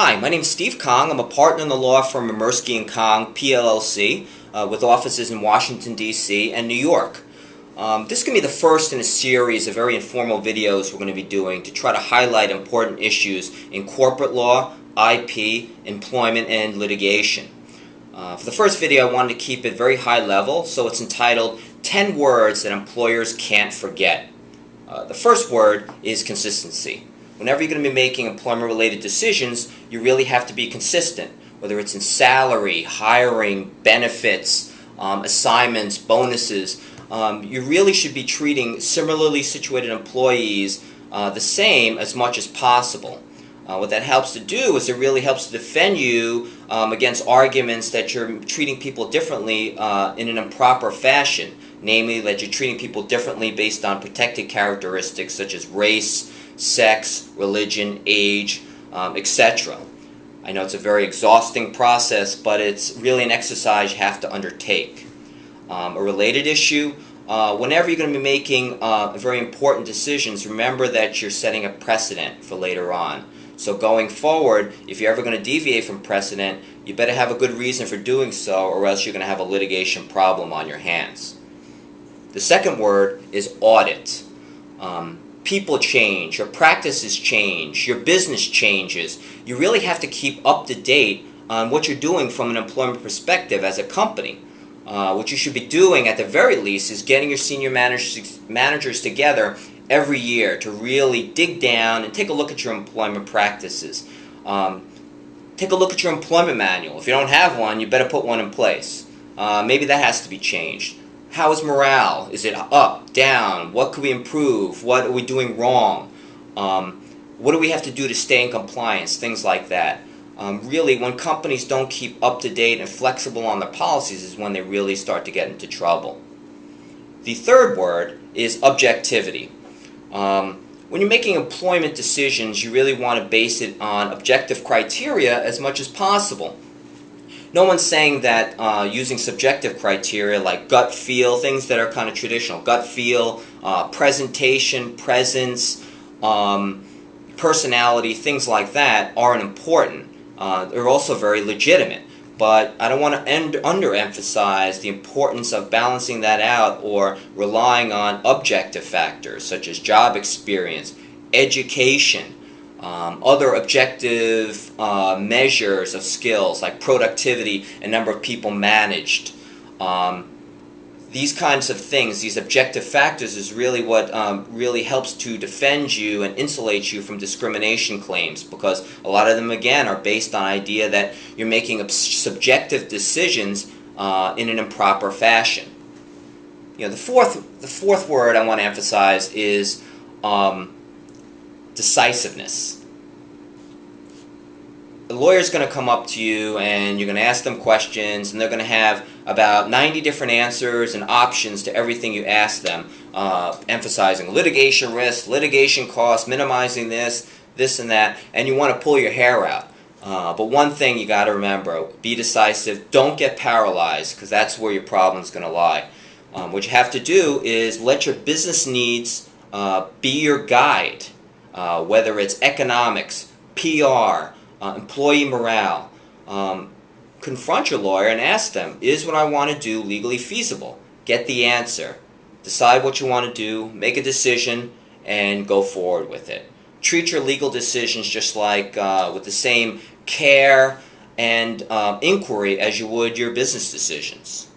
Hi, my name is Steve Kong. I'm a partner in the law firm Murski & Kong, PLLC, with offices in Washington, D.C. and New York. This is going to be the first in a series of very informal videos we're going to be doing to try to highlight important issues in corporate law, IP, employment, and litigation. For the first video, I wanted to keep it very high level, so it's entitled 10 Words That Employers Can't Forget. The first word is consistency. Whenever you're going to be making employment-related decisions, you really have to be consistent, whether it's in salary, hiring, benefits, assignments, bonuses. You really should be treating similarly situated employees the same as much as possible. What that helps to do is it really helps to defend you against arguments that you're treating people differently in an improper fashion, namely that you're treating people differently based on protected characteristics such as race, sex, religion, age, etc. I know it's a very exhausting process, but it's really an exercise you have to undertake. A related issue, whenever you're going to be making very important decisions, remember that you're setting a precedent for later on. So going forward, if you're ever going to deviate from precedent, you better have a good reason for doing so, or else you're going to have a litigation problem on your hands. The second word is audit. People change, your practices change, your business changes. You really have to keep up to date on what you're doing from an employment perspective as a company. What you should be doing at the very least is getting your senior managers together every year to really dig down and take a look at your employment practices. Take a look at your employment manual. If you don't have one, you better put one in place. Maybe that has to be changed. How is morale? Is it up, down? What could we improve? What are we doing wrong? What do we have to do to stay in compliance? Things like that. Really, when companies don't keep up to date and flexible on their policies is when they really start to get into trouble. The third word is objectivity. When you're making employment decisions, you really want to base it on objective criteria as much as possible. No one's saying that using subjective criteria like gut feel, things that are kind of traditional, gut feel, presentation, presence, personality, things like that aren't important. They're also very legitimate. But I don't want to underemphasize the importance of balancing that out or relying on objective factors such as job experience, education, other objective measures of skills like productivity and number of people managed. These kinds of things, these objective factors, is really what really helps to defend you and insulate you from discrimination claims, because a lot of them, again, are based on the idea that you're making subjective decisions in an improper fashion. You know, the fourth word I want to emphasize is decisiveness. The lawyer's going to come up to you and you're going to ask them questions, and they're going to have about 90 different answers and options to everything you ask them, emphasizing litigation risk, litigation costs, minimizing this and that, and you want to pull your hair out. But one thing you got to remember, be decisive, don't get paralyzed, because that's where your problem's going to lie. What you have to do is let your business needs be your guide, whether it's economics, PR, employee morale. Confront your lawyer and ask them, is what I want to do legally feasible? Get the answer. Decide what you want to do, make a decision, and go forward with it. Treat your legal decisions just like with the same care and inquiry as you would your business decisions.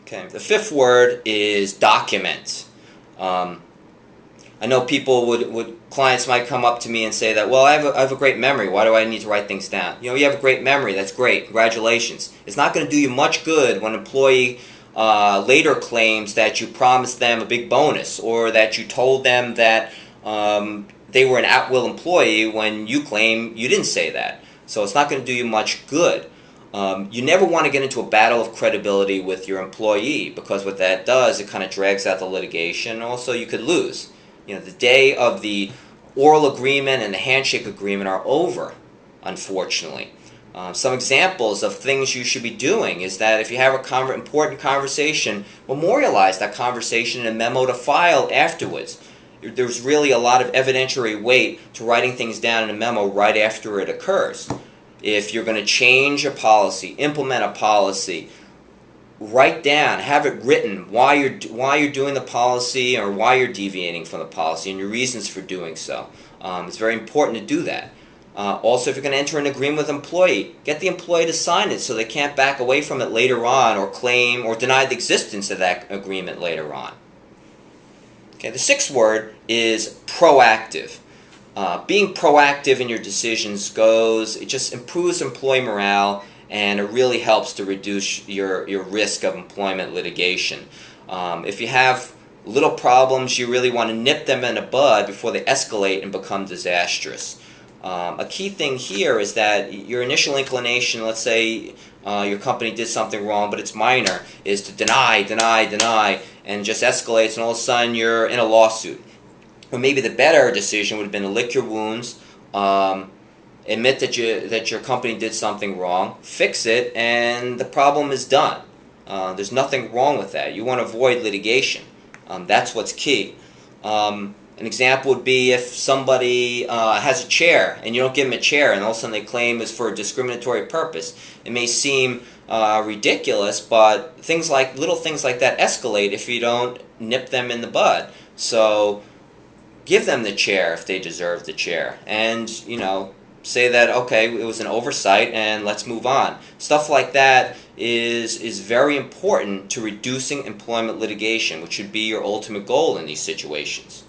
Okay. The fifth word is document. I know people clients might come up to me and say that, well, I have a great memory. Why do I need to write things down? You know, you have a great memory. That's great. Congratulations. It's not going to do you much good when an employee later claims that you promised them a big bonus, or that you told them that they were an at-will employee when you claim you didn't say that. So it's not going to do you much good. You never want to get into a battle of credibility with your employee, because what that does, it kind of drags out the litigation, and also you could lose. You know, the day of the oral agreement and the handshake agreement are over, unfortunately. Some examples of things you should be doing is that if you have an important conversation, memorialize that conversation in a memo to file afterwards. there's really a lot of evidentiary weight to writing things down in a memo right after it occurs. If you're going to change a policy, implement a policy, write down, have it written why you're doing the policy or why you're deviating from the policy and your reasons for doing so. It's very important to do that. Also, if you're going to enter an agreement with an employee, get the employee to sign it so they can't back away from it later on or claim or deny the existence of that agreement later on. Okay, the sixth word is proactive. Being proactive in your decisions it just improves employee morale, and it really helps to reduce your risk of employment litigation. If you have little problems, you really want to nip them in the bud before they escalate and become disastrous. A key thing here is that your initial inclination, let's say your company did something wrong, but it's minor, is to deny, and just escalates, and all of a sudden you're in a lawsuit. Or maybe the better decision would have been to lick your wounds, admit that your company did something wrong, fix it, and the problem is done. There's nothing wrong with that. You want to avoid litigation. That's what's key. An example would be if somebody has a chair and you don't give them a chair and all of a sudden they claim it's for a discriminatory purpose. It may seem ridiculous, but little things like that escalate if you don't nip them in the bud. So give them the chair if they deserve the chair, and say that, okay, it was an oversight and let's move on. Stuff like that is very important to reducing employment litigation, which should be your ultimate goal in these situations.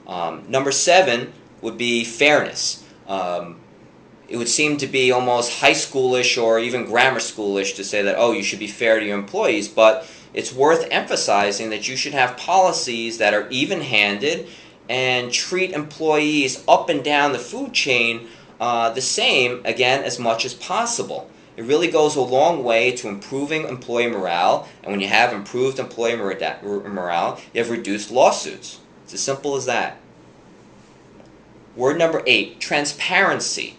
Number 7 would be fairness. It would seem to be almost high schoolish or even grammar schoolish to say that, oh, you should be fair to your employees, but it's worth emphasizing that you should have policies that are even-handed and treat employees up and down the food chain the same, again, as much as possible. It really goes a long way to improving employee morale, and when you have improved employee morale, you have reduced lawsuits. It's as simple as that. Word number 8, transparency.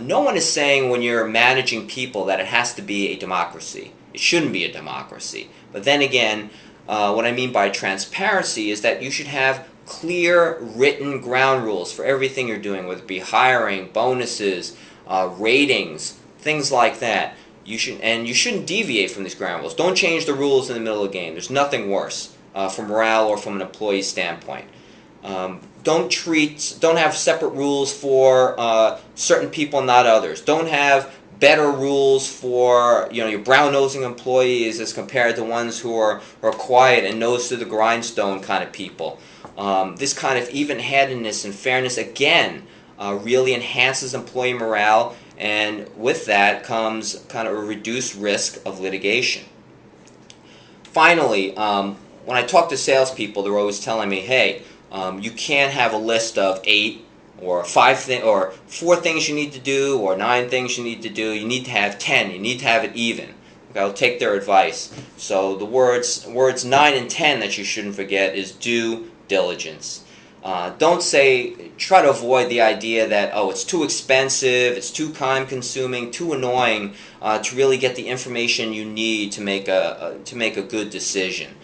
No one is saying when you're managing people that it has to be a democracy. It shouldn't be a democracy. But then again, what I mean by transparency is that you should have clear written ground rules for everything you're doing, whether it be hiring, bonuses, ratings, things like that. You shouldn't deviate from these ground rules. Don't change the rules in the middle of the game. There's nothing worse for morale or from an employee standpoint. Don't have separate rules for certain people, not others. Don't have better rules for your brown-nosing employees as compared to ones who are quiet and nose to the grindstone kind of people. This kind of even-handedness and fairness, again, really enhances employee morale, and with that comes kind of a reduced risk of litigation. Finally, when I talk to salespeople, they're always telling me, hey, you can't have a list of 8 or 4 things you need to do or 9 things you need to do. You need to have 10. You need to have it even. Okay, I'll take their advice. So the words 9 and 10 that you shouldn't forget is due diligence. Try to avoid the idea that, oh, it's too expensive, it's too time-consuming, too annoying to really get the information you need to make a good decision.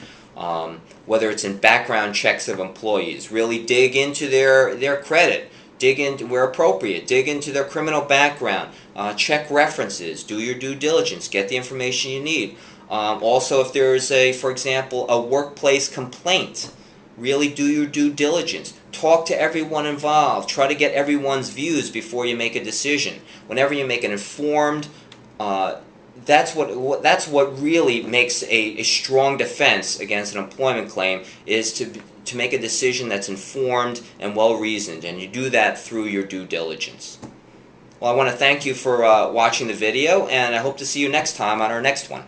Whether it's in background checks of employees, really dig into their credit, dig into where appropriate, dig into their criminal background, check references, do your due diligence, get the information you need. Also, if there's for example, a workplace complaint, really do your due diligence. Talk to everyone involved. Try to get everyone's views before you make a decision. Whenever you make an informed, that's what really makes a strong defense against an employment claim, is to make a decision that's informed and well-reasoned, and you do that through your due diligence. Well, I want to thank you for watching the video, and I hope to see you next time on our next one.